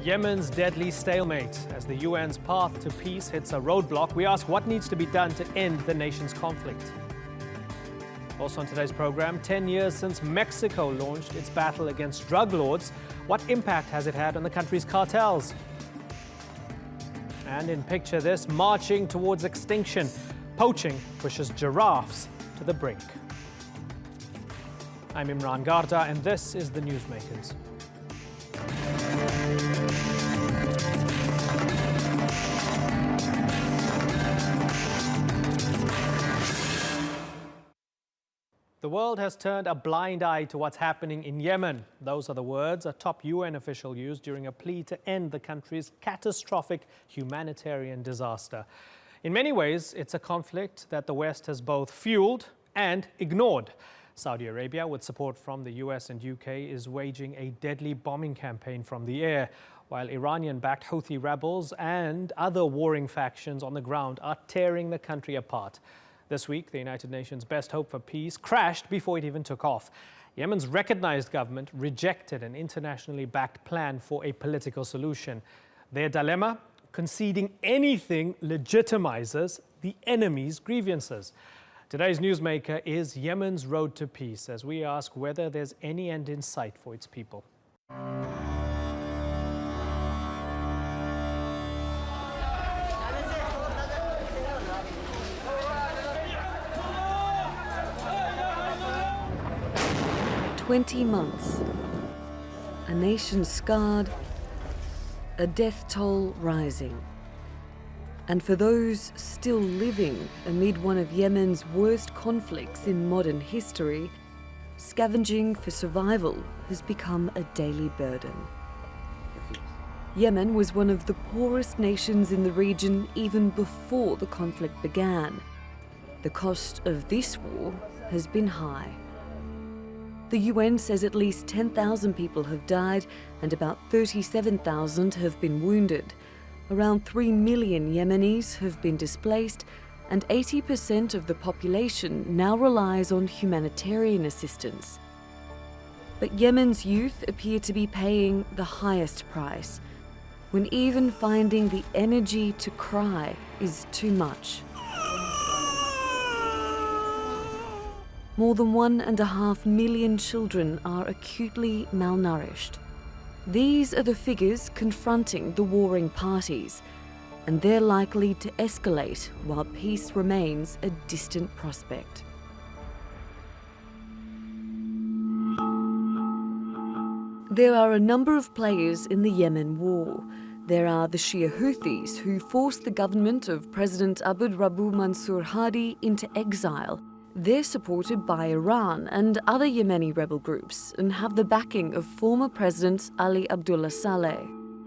Yemen's deadly stalemate. As the UN's path to peace hits a roadblock, we ask what needs to be done to end the nation's conflict. Also on today's program, 10 years since Mexico launched its battle against drug lords, what impact has it had on the country's cartels? And in Picture This, marching towards extinction, poaching pushes giraffes to the brink. I'm Imran Garda, and this is the Newsmakers. The world has turned a blind eye to what's happening in Yemen. Those are the words a top UN official used during a plea to end the country's catastrophic humanitarian disaster. In many ways, it's a conflict that the West has both fueled and ignored. Saudi Arabia, with support from the US and UK, is waging a deadly bombing campaign from the air, while Iranian-backed Houthi rebels and other warring factions on the ground are tearing the country apart. This week, the United Nations' best hope for peace crashed before it even took off. Yemen's recognized government rejected an internationally backed plan for a political solution. Their dilemma: conceding anything legitimizes the enemy's grievances. Today's newsmaker is Yemen's road to peace, as we ask whether there's any end in sight for its people. "20 months, a nation scarred, a death toll rising. And for those still living amid one of Yemen's worst conflicts in modern history, scavenging for survival has become a daily burden. Yemen was one of the poorest nations in the region even before the conflict began. The cost of this war has been high. The UN says at least 10,000 people have died and about 37,000 have been wounded. Around 3 million Yemenis have been displaced, and 80% of the population now relies on humanitarian assistance. But Yemen's youth appear to be paying the highest price, when even finding the energy to cry is too much. More than 1.5 million children are acutely malnourished. These are the figures confronting the warring parties, and they're likely to escalate while peace remains a distant prospect. There are a number of players in the Yemen war. There are the Shia Houthis, who forced the government of President Abd Rabbu Mansur Hadi into exile. They're supported by Iran and other Yemeni rebel groups and have the backing of former President Ali Abdullah Saleh.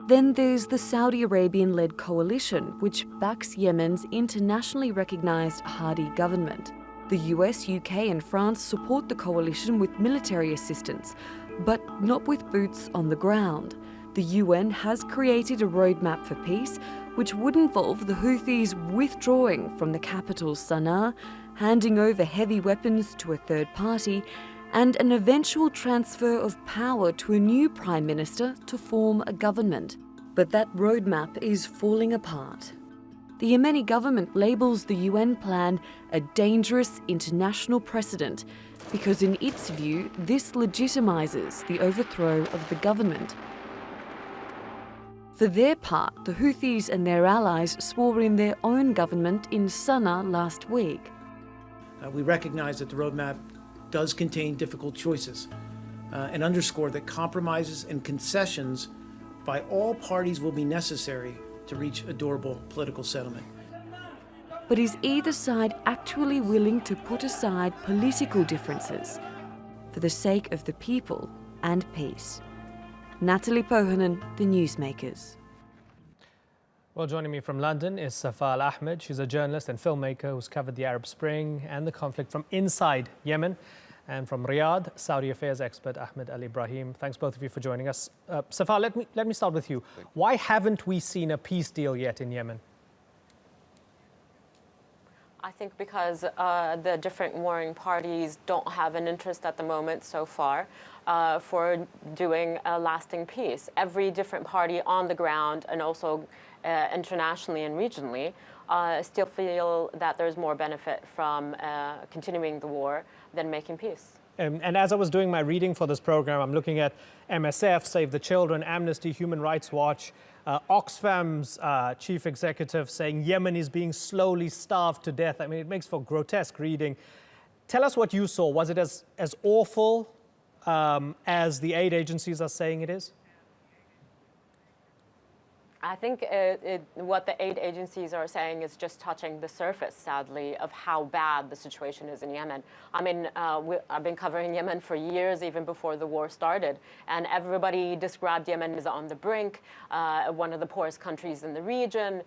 Then there's the Saudi Arabian-led coalition, which backs Yemen's internationally recognized Hadi government. The US, UK and France support the coalition with military assistance, but not with boots on the ground. The UN has created a roadmap for peace, which would involve the Houthis withdrawing from the capital Sana'a, handing over heavy weapons to a third party, and an eventual transfer of power to a new prime minister to form a government. But that roadmap is falling apart. The Yemeni government labels the UN plan a dangerous international precedent because, in its view, this legitimizes the overthrow of the government. For their part, the Houthis and their allies swore in their own government in Sana'a last week. We recognize that the roadmap does contain difficult choices and underscore that compromises and concessions by all parties will be necessary to reach a durable political settlement. But is either side actually willing to put aside political differences for the sake of the people and peace? Natalie Pohanen, The Newsmakers. Well, joining me from London is Safa Al-Ahmed. She's a journalist and filmmaker who's covered the Arab Spring and the conflict from inside Yemen. And from Riyadh, Saudi affairs expert Ahmed Al-Ibrahim. Thanks both of you for joining us. Safa, let me start with you. Why haven't we seen a peace deal yet in Yemen? I think because the different warring parties don't have an interest at the moment so far for doing a lasting peace. Every different party on the ground and also internationally and regionally still feel that there's more benefit from continuing the war than making peace. And as I was doing my reading for this program, I'm looking at MSF, Save the Children, Amnesty, Human Rights Watch, Oxfam's chief executive saying Yemen is being slowly starved to death. I mean, it makes for grotesque reading. Tell us what you saw. Was it as awful as the aid agencies are saying it is? I think what the aid agencies are saying is just touching the surface, sadly, of how bad the situation is in Yemen. I mean, I've been covering Yemen for years, even before the war started, and everybody described Yemen as on the brink, one of the poorest countries in the region.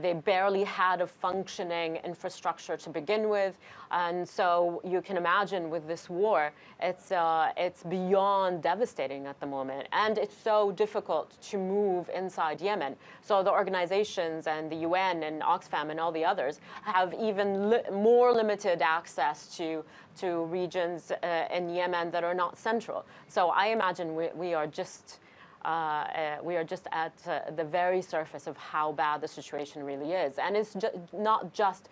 They barely had a functioning infrastructure to begin with, and so you can imagine with this war, it's beyond devastating at the moment, and it's so difficult to move inside Yemen. So the organizations and the UN and Oxfam and all the others have even more limited access to regions in Yemen that are not central. So I imagine we are just at the very surface of how bad the situation really is. And it's not just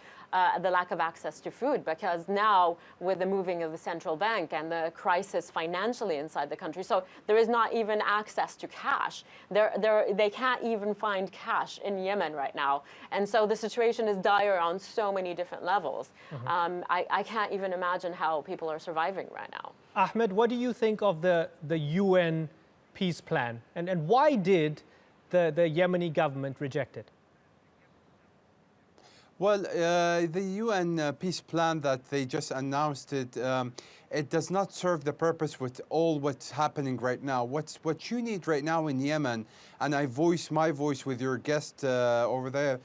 the lack of access to food, because now with the moving of the central bank and the crisis financially inside the country, so there is not even access to cash. They can't even find cash in Yemen right now. And so the situation is dire on so many different levels. Mm-hmm. I can't even imagine how people are surviving right now. Ahmed, what do you think of the UN peace plan, and why did the Yemeni government reject it? Well, the UN peace plan that they just announced, it does not serve the purpose with all what's happening right now. What you need right now in Yemen, and I voice my voice with your guest over there,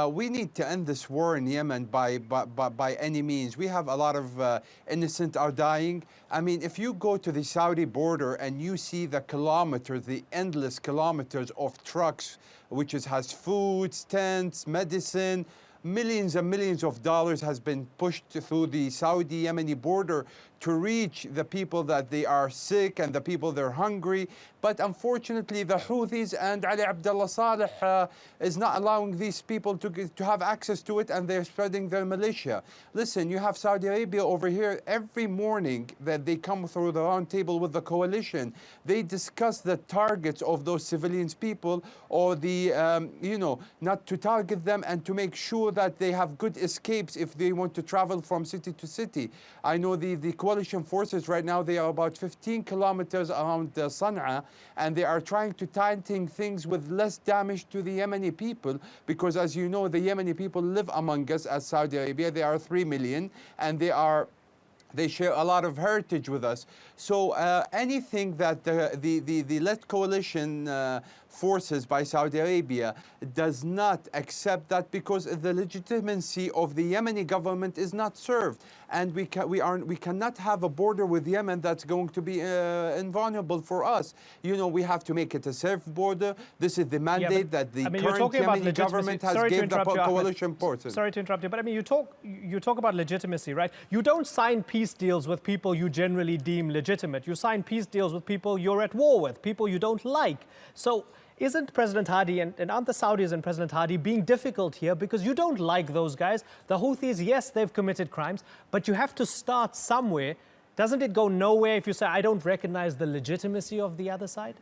we need to end this war in Yemen by any means. We have a lot of innocent are dying. I mean, if you go to the Saudi border and you see the kilometers, the endless kilometers of trucks, which has foods, tents, medicine, millions and millions of dollars has been pushed through the Saudi-Yemeni border to reach the people that they are sick and the people they're hungry. But unfortunately, the Houthis and Ali Abdullah Saleh is not allowing these people to have access to it, and they're spreading their militia. Listen, you have Saudi Arabia over here. Every morning that they come through the round table with the coalition, they discuss the targets of those civilians people, or the, not to target them, and to make sure that they have good escapes if they want to travel from city to city. I know the coalition forces right now, they are about 15 kilometers around Sana'a, and they are trying to tighten things with less damage to the Yemeni people, because as you know, the Yemeni people live among us as Saudi Arabia. They are 3 million, and they share a lot of heritage with us. So anything that the led coalition forces by Saudi Arabia does not accept that, because the legitimacy of the Yemeni government is not served. And we cannot have a border with Yemen that's going to be invulnerable for us. You know, we have to make it a safe border. This is the mandate that the current Yemeni government has given the coalition forces. Sorry to interrupt you, but I mean, you talk about legitimacy, right? You don't sign peace deals with people you generally deem legitimate. You sign peace deals with people you're at war with, people you don't like. So isn't President Hadi and aren't the Saudis and President Hadi being difficult here, because you don't like those guys? The Houthis, yes, they've committed crimes, but you have to start somewhere. Doesn't it go nowhere if you say, I don't recognize the legitimacy of the other side?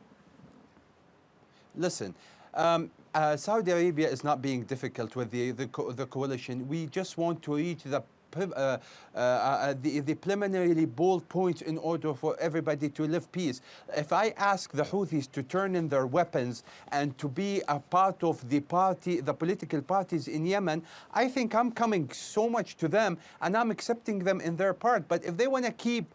Listen, Saudi Arabia is not being difficult with the coalition. We just want to reach the preliminarily bold points in order for everybody to live peace. If I ask the Houthis to turn in their weapons and to be a part of the political parties in Yemen, I think I'm coming so much to them, and I'm accepting them in their part. But if they want to keep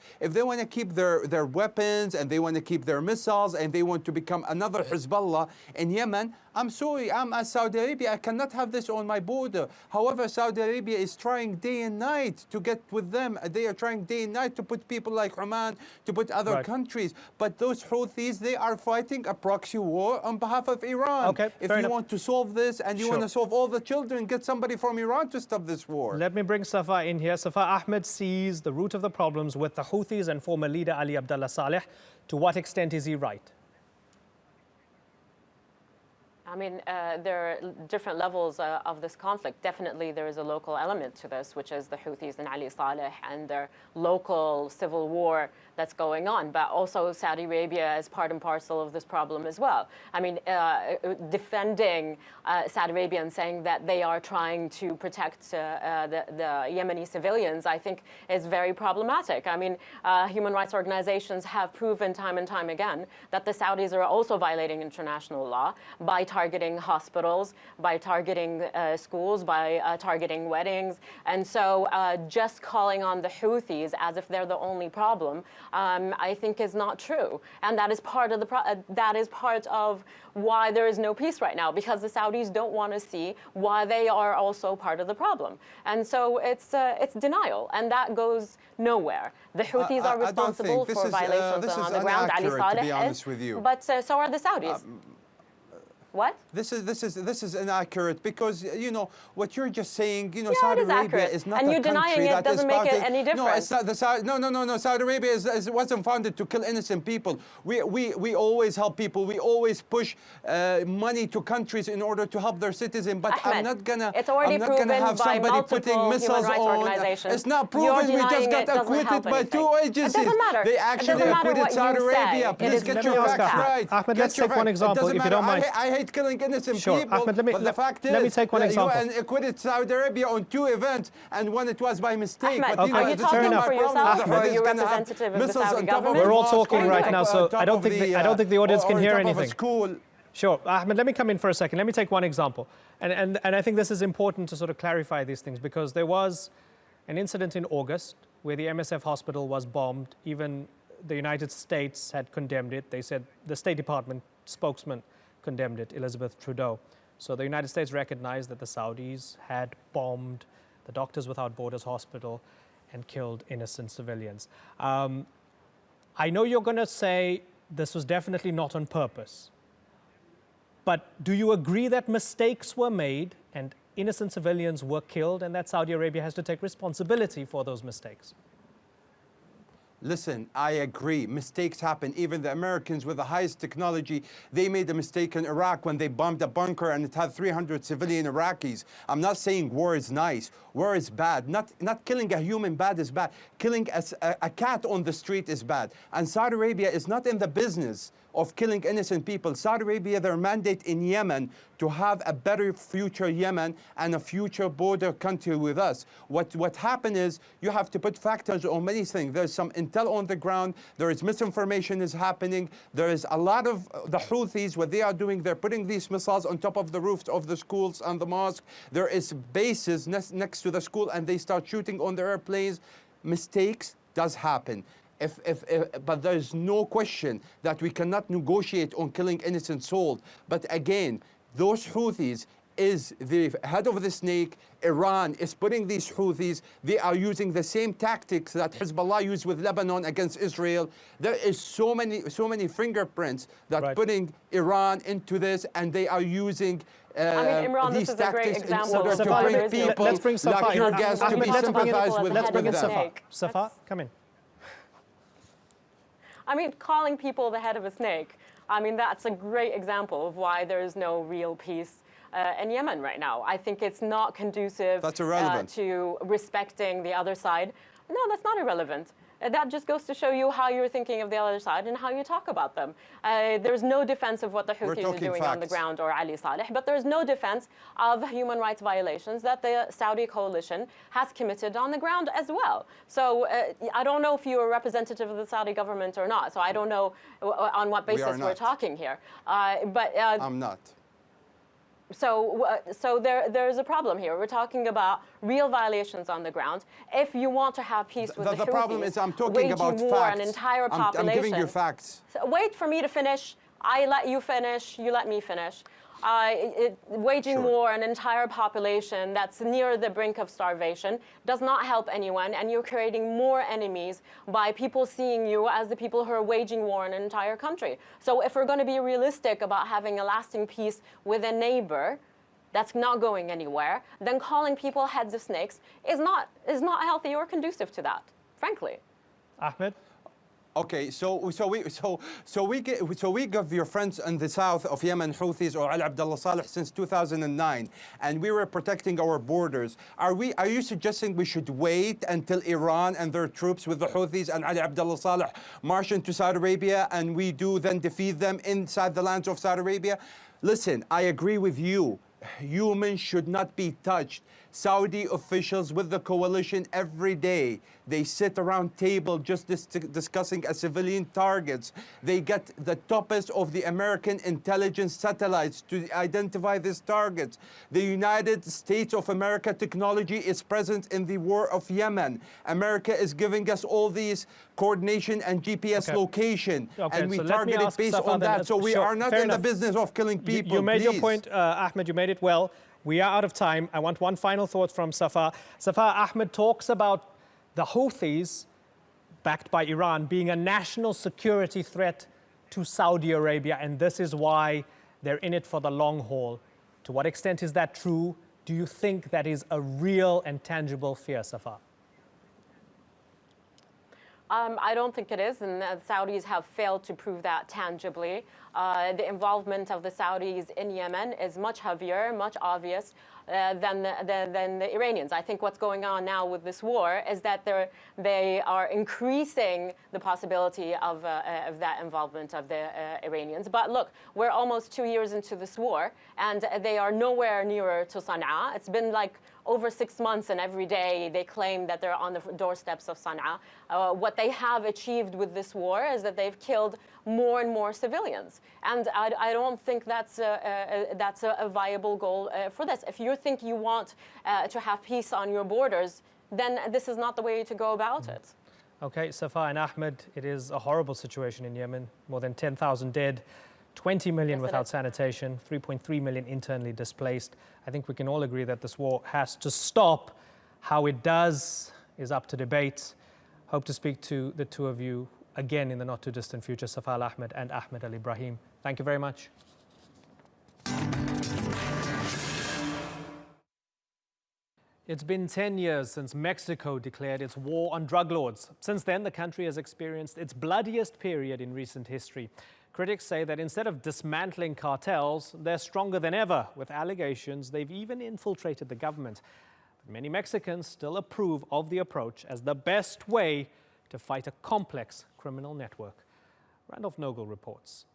their weapons, and they want to keep their missiles, and they want to become another Hezbollah in Yemen, I'm sorry, I'm at Saudi Arabia. I cannot have this on my border. However, Saudi Arabia is trying day and night to get with them. They are trying day and night to put people like Oman, to put other countries. But those Houthis, they are fighting a proxy war on behalf of Iran. Okay, if fair you enough. want to solve this and you want to solve all the children, get somebody from Iran to stop this war. Let me bring Safa in here. Safa, Ahmed sees the root of the problems with the Houthis and former leader Ali Abdullah Saleh. To what extent is he right? I mean, there are different levels of this conflict. Definitely there is a local element to this, which is the Houthis and Ali Saleh and their local civil war that's going on. But also Saudi Arabia is part and parcel of this problem as well. I mean, defending Saudi Arabia and saying that they are trying to protect the Yemeni civilians, I think is very problematic. I mean, human rights organizations have proven time and time again that the Saudis are also violating international law by targeting hospitals, by targeting schools, by targeting weddings. And so just calling on the Houthis as if they're the only problem, I think is not true. And that is part of why there is no peace right now, because the Saudis don't want to see why they are also part of the problem. And so it's denial, and that goes nowhere. The Houthis are responsible for violations on the ground. Ali Saleh to be honest with you. But so are the Saudis. What? This is inaccurate, because you know what you're just saying. You know, Yeah, Saudi it is Arabia accurate. is not And a you denying country it that is doesn't make it founded. any No, it's different. not. No. Saudi Arabia wasn't founded to kill innocent people. We always help people. We always push money to countries in order to help their citizens. But Ahmed, I'm not gonna. it's already I'm not proven gonna have by somebody multiple putting human missiles rights on. organizations. It's not You're proven. We just denying got it doesn't acquitted help by anything. two It agencies. doesn't matter. They It actually doesn't matter acquitted what Saudi you say. Arabia. It Please is get Let your me ask facts Ahmed. right. Ahmed, Get let's your take one facts. It example, doesn't if you don't matter. mind. I hate killing innocent Sure. people. Ahmed, but the fact is, let me take one example. You acquitted Saudi Arabia on 2 events, and one it was by mistake. Ahmed, But are you this is talking my for problem. yourself, The or are Houthis you gonna have representative of the missiles Saudi on top of government? We're all mosques, talking or right on now, top- so on top I don't of think the, I don't think the audience or can on hear top of a anything. school. Sure. Ahmed, let me come in for a second. Let me take one example. And I think this is important to sort of clarify these things, because there was an incident in August where the MSF hospital was bombed. Even the United States had condemned it. They said the State Department spokesman condemned it, Elizabeth Trudeau. So the United States recognized that the Saudis had bombed the Doctors Without Borders hospital and killed innocent civilians. I know you're going to say this was definitely not on purpose. But do you agree that mistakes were made and innocent civilians were killed, and that Saudi Arabia has to take responsibility for those mistakes? Listen, I agree. Mistakes happen. Even the Americans with the highest technology, they made a mistake in Iraq when they bombed a bunker and it had 300 civilian Iraqis. I'm not saying war is nice. War is bad. Not killing a human bad is bad. Killing a cat on the street is bad. And Saudi Arabia is not in the business of killing innocent people. Saudi Arabia, their mandate in Yemen to have a better future Yemen and a future border country with us. What happened is you have to put factors on many things. There's some intel on the ground. There is misinformation is happening. There is a lot of the Houthis, what they are doing, they're putting these missiles on top of the roofs of the schools and the mosque. There is bases next to the school, and they start shooting on the airplanes. Mistakes does happen. But there's no question that we cannot negotiate on killing innocent souls. But again, those Houthis is the head of the snake. Iran is putting these Houthis. They are using the same tactics that Hezbollah used with Lebanon against Israel. There is so many fingerprints that putting Iran into this, and they are using I mean, Imran, these this is a great tactics in example order of to why bring there is no people let's bring Safa like in. your guests to Ahmed, be let's bring in- sympathized with Let's bring in them. Safa. Safa, come in. I mean, calling people the head of a snake, I mean, that's a great example of why there is no real peace in Yemen right now. I think it's not conducive That's irrelevant. to respecting the other side. No, that's not irrelevant. That just goes to show you how you're thinking of the other side and how you talk about them. There's no defense of what the Houthis are doing on the ground or Ali Saleh, but there's no defense of human rights violations that the Saudi coalition has committed on the ground as well. So I don't know if you're a representative of the Saudi government or not, so I don't know on what basis we're talking here. I'm not. So there's a problem here. We're talking about real violations on the ground. If you want to have peace with the Houthis, problem is I'm talking about war facts. an entire population. I'm giving you facts. So wait for me to finish. I let you finish. You let me finish. Waging Sure. war on an entire population that's near the brink of starvation does not help anyone, and you're creating more enemies by people seeing you as the people who are waging war on an entire country. So if we're going to be realistic about having a lasting peace with a neighbor that's not going anywhere, then calling people heads of snakes is not healthy or conducive to that, frankly. Ahmed? Okay, so we give your friends in the south of Yemen, Houthis or Al Abdullah Saleh, since 2009, and we were protecting our borders. Are you suggesting we should wait until Iran and their troops with the Houthis and Ali Abdullah Saleh march into Saudi Arabia, and we do then defeat them inside the lands of Saudi Arabia? Listen, I agree with you. Humans should not be touched. Saudi officials with the coalition every day, they sit around table just discussing civilian targets. They get the toppest of the American intelligence satellites to identify these targets. The United States of America technology is present in the war of Yemen. America is giving us all these coordination and GPS location, and we so let me target it ask based Safa on then. that. So we Sure, are not fair in the enough. business of killing people. You made your please. point, Ahmed, you made it well. We are out of time. I want one final thought from Safa. Safa, Ahmed talks about the Houthis, backed by Iran, being a national security threat to Saudi Arabia, and this is why they're in it for the long haul. To what extent is that true? Do you think that is a real and tangible fear, Safa? I don't think it is, and the Saudis have failed to prove that tangibly. The involvement of the Saudis in Yemen is much heavier, much obvious than the Iranians. I think what's going on now with this war is that they are increasing the possibility of that involvement of the Iranians. But look, we're almost 2 years into this war, and they are nowhere nearer to Sana'a. It's been like over 6 months, and every day they claim that they're on the doorsteps of Sana'a. What they have achieved with this war is that they've killed more and more civilians. And I don't think that's a viable goal for this. If you think you want to have peace on your borders, then this is not the way to go about it. Okay, Safa and Ahmed, it is a horrible situation in Yemen. More than 10,000 dead, 20 million without sanitation, 3.3 million internally displaced. I think we can all agree that this war has to stop. How it does is up to debate. Hope to speak to the two of you again in the not too distant future, Safa Al Ahmed and Ahmed Al Ibrahim. Thank you very much. It's been 10 years since Mexico declared its war on drug lords. Since then, the country has experienced its bloodiest period in recent history. Critics say that instead of dismantling cartels, they're stronger than ever, with allegations they've even infiltrated the government. But many Mexicans still approve of the approach as the best way to fight a complex criminal network. Randolph Nogel reports.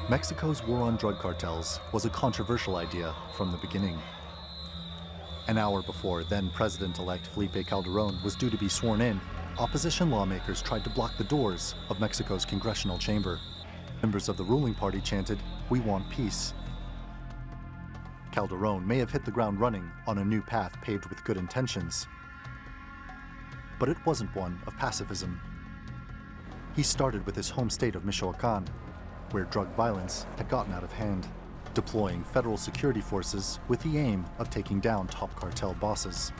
Mexico's war on drug cartels was a controversial idea from the beginning. An hour before then-President-elect Felipe Calderón was due to be sworn in, opposition lawmakers tried to block the doors of Mexico's congressional chamber. Members of the ruling party chanted, "We want peace." Calderón may have hit the ground running on a new path paved with good intentions, but it wasn't one of pacifism. He started with his home state of Michoacán, where drug violence had gotten out of hand, deploying federal security forces with the aim of taking down top cartel bosses.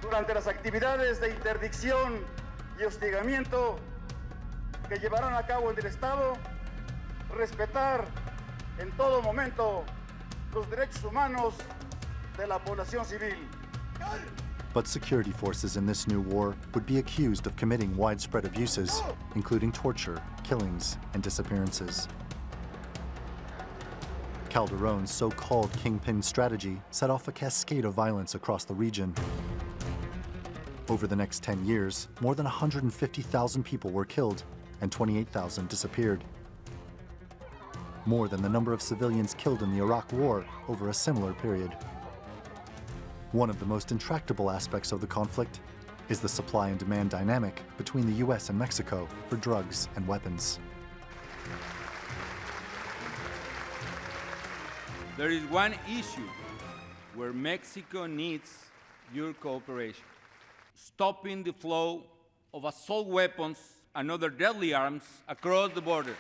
Durante las actividades de interdicción y hostigamiento que llevarán a cabo en el Estado, respetar en todo momento los derechos humanos de la población civil. But security forces in this new war would be accused of committing widespread abuses, including torture, killings, and disappearances. Calderón's so-called kingpin strategy set off a cascade of violence across the region. Over the next 10 years, more than 150,000 people were killed and 28,000 disappeared. More than the number of civilians killed in the Iraq War over a similar period. One of the most intractable aspects of the conflict is the supply and demand dynamic between the US and Mexico for drugs and weapons. There is one issue where Mexico needs your cooperation: stopping the flow of assault weapons and other deadly arms across the border.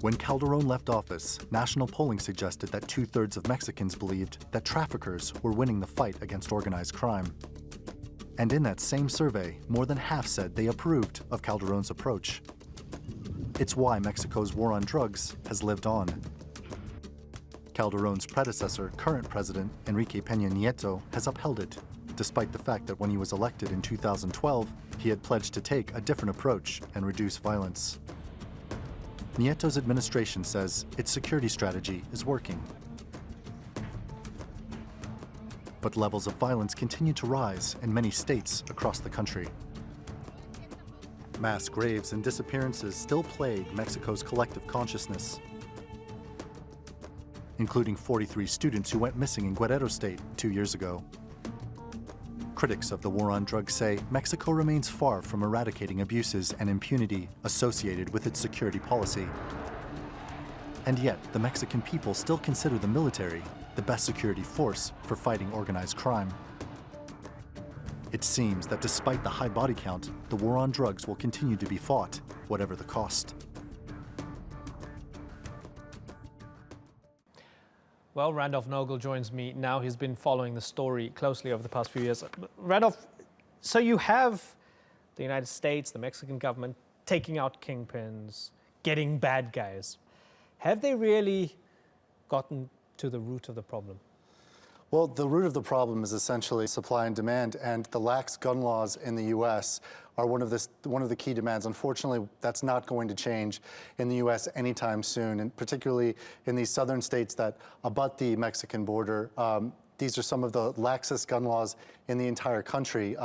When Calderon left office, national polling suggested that 2/3 of Mexicans believed that traffickers were winning the fight against organized crime. And in that same survey, more than half said they approved of Calderon's approach. It's why Mexico's war on drugs has lived on. Calderon's predecessor, current president Enrique Peña Nieto, has upheld it, despite the fact that when he was elected in 2012, he had pledged to take a different approach and reduce violence. Nieto's administration says its security strategy is working. But levels of violence continue to rise in many states across the country. Mass graves and disappearances still plague Mexico's collective consciousness, including 43 students who went missing in Guerrero State 2 years ago. Critics of the war on drugs say Mexico remains far from eradicating abuses and impunity associated with its security policy. And yet, the Mexican people still consider the military the best security force for fighting organized crime. It seems that despite the high body count, the war on drugs will continue to be fought, whatever the cost. Well, Randolph Nogel joins me now. He's been following the story closely over the past few years. Randolph, so you have the United States, the Mexican government, taking out kingpins, getting bad guys. Have they really gotten to the root of the problem? Well, the root of the problem is essentially supply and demand, and the lax gun laws in the U.S. are one of the key demands. Unfortunately, that's not going to change in the U.S. anytime soon, and particularly in these southern states that abut the Mexican border. These are some of the laxest gun laws in the entire country,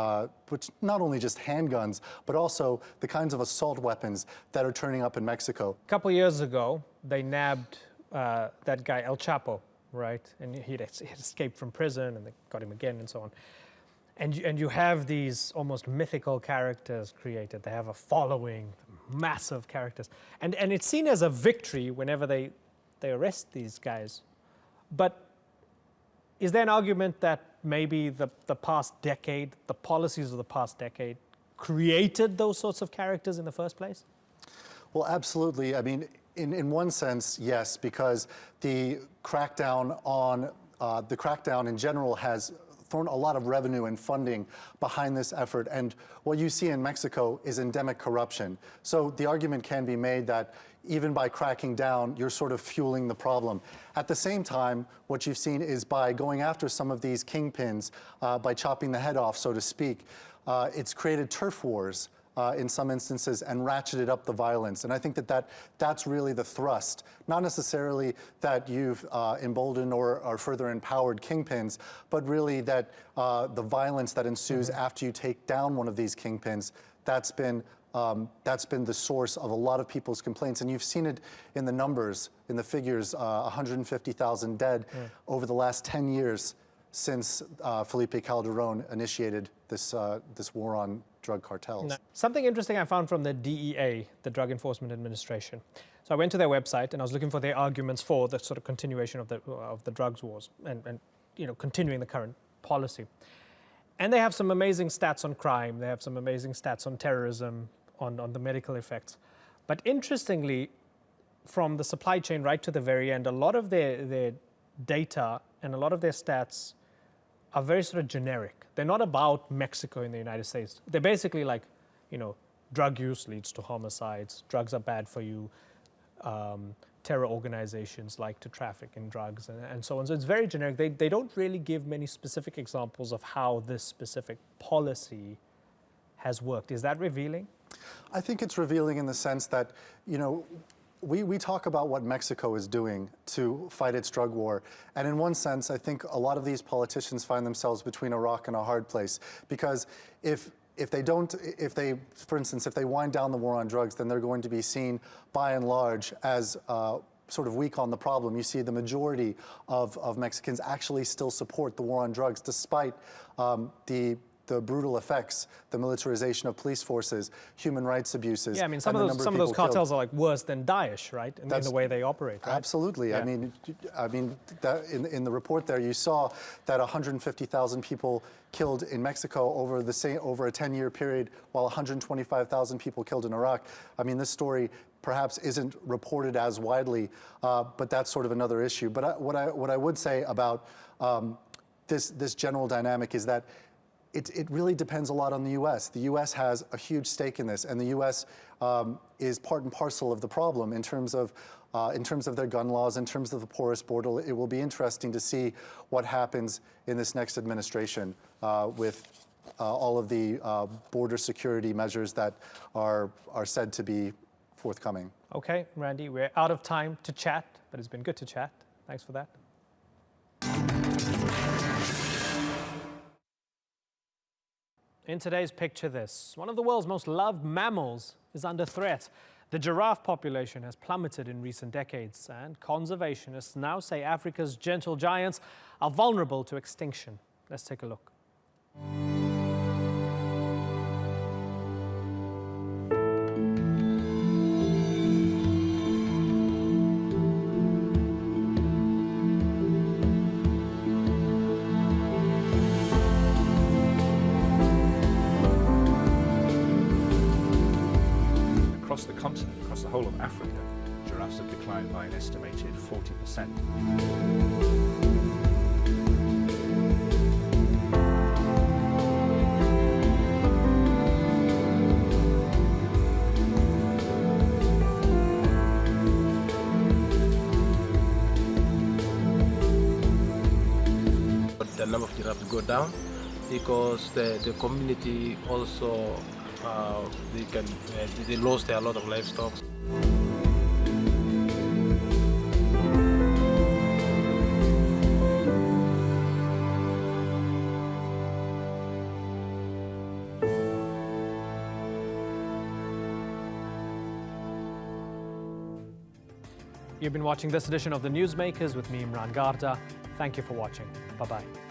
which not only just handguns, but also the kinds of assault weapons that are turning up in Mexico. A couple years ago, they nabbed that guy El Chapo, right? And he'd escaped from prison, and they got him again, and so on. And you have these almost mythical characters created. They have a following, massive characters. And it's seen as a victory whenever they arrest these guys. But is there an argument that maybe the past decade, the policies of the past decade, created those sorts of characters in the first place? Well, absolutely. I mean, in one sense, yes, because the crackdown in general has thrown a lot of revenue and funding behind this effort. And what you see in Mexico is endemic corruption. So the argument can be made that even by cracking down, you're sort of fueling the problem. At the same time, what you've seen is by going after some of these kingpins, by chopping the head off, so to speak, it's created turf wars in some instances and ratcheted up the violence. And I think that's really the thrust. Not necessarily that you've emboldened or further empowered kingpins, but really that the violence that ensues after you take down one of these kingpins, that's been the source of a lot of people's complaints. And you've seen it in the numbers, in the figures, 150,000 dead over the last 10 years since Felipe Calderon initiated this war on drug cartels. No. Something interesting I found from the DEA, the Drug Enforcement Administration. So I went to their website and I was looking for their arguments for the sort of continuation of the drugs wars and continuing the current policy. And they have some amazing stats on crime. They have some amazing stats on terrorism, on the medical effects. But interestingly, from the supply chain right to the very end, a lot of their data and a lot of their stats are very sort of generic. They're not about Mexico and the United States. They're basically like, drug use leads to homicides, drugs are bad for you, terror organizations like to traffic in drugs and so on. So it's very generic. They don't really give many specific examples of how this specific policy has worked. Is that revealing? I think it's revealing in the sense that, we talk about what Mexico is doing to fight its drug war. And in one sense, I think a lot of these politicians find themselves between a rock and a hard place. Because if they, for instance, if they wind down the war on drugs, then they're going to be seen by and large as sort of weak on the problem. You see the majority of Mexicans actually still support the war on drugs, despite the the brutal effects, the militarization of police forces, human rights abuses. Yeah, I mean, some of those cartels are like worse than Daesh, right? In the way they operate, right? Absolutely. Yeah. I mean, that in the report there, you saw that 150,000 people killed in Mexico over a 10-year period, while 125,000 people killed in Iraq. I mean, this story perhaps isn't reported as widely, but that's sort of another issue. But what I would say about this general dynamic is that it really depends a lot on the U.S. The U.S. has a huge stake in this, and the U.S. Is part and parcel of the problem in terms of their gun laws, in terms of the porous border. It will be interesting to see what happens in this next administration with all of the border security measures that are said to be forthcoming. Okay, Randy, we're out of time to chat, but it's been good to chat. Thanks for that. In today's picture this, one of the world's most loved mammals is under threat. The giraffe population has plummeted in recent decades, and conservationists now say Africa's gentle giants are vulnerable to extinction. Let's take a look. Across the continent, across the whole of Africa, giraffes have declined by an estimated 40%. The number of giraffes go down because the community also they lost a lot of livestock. You've been watching this edition of the Newsmakers with me, Imran Garda. Thank you for watching. Bye-bye.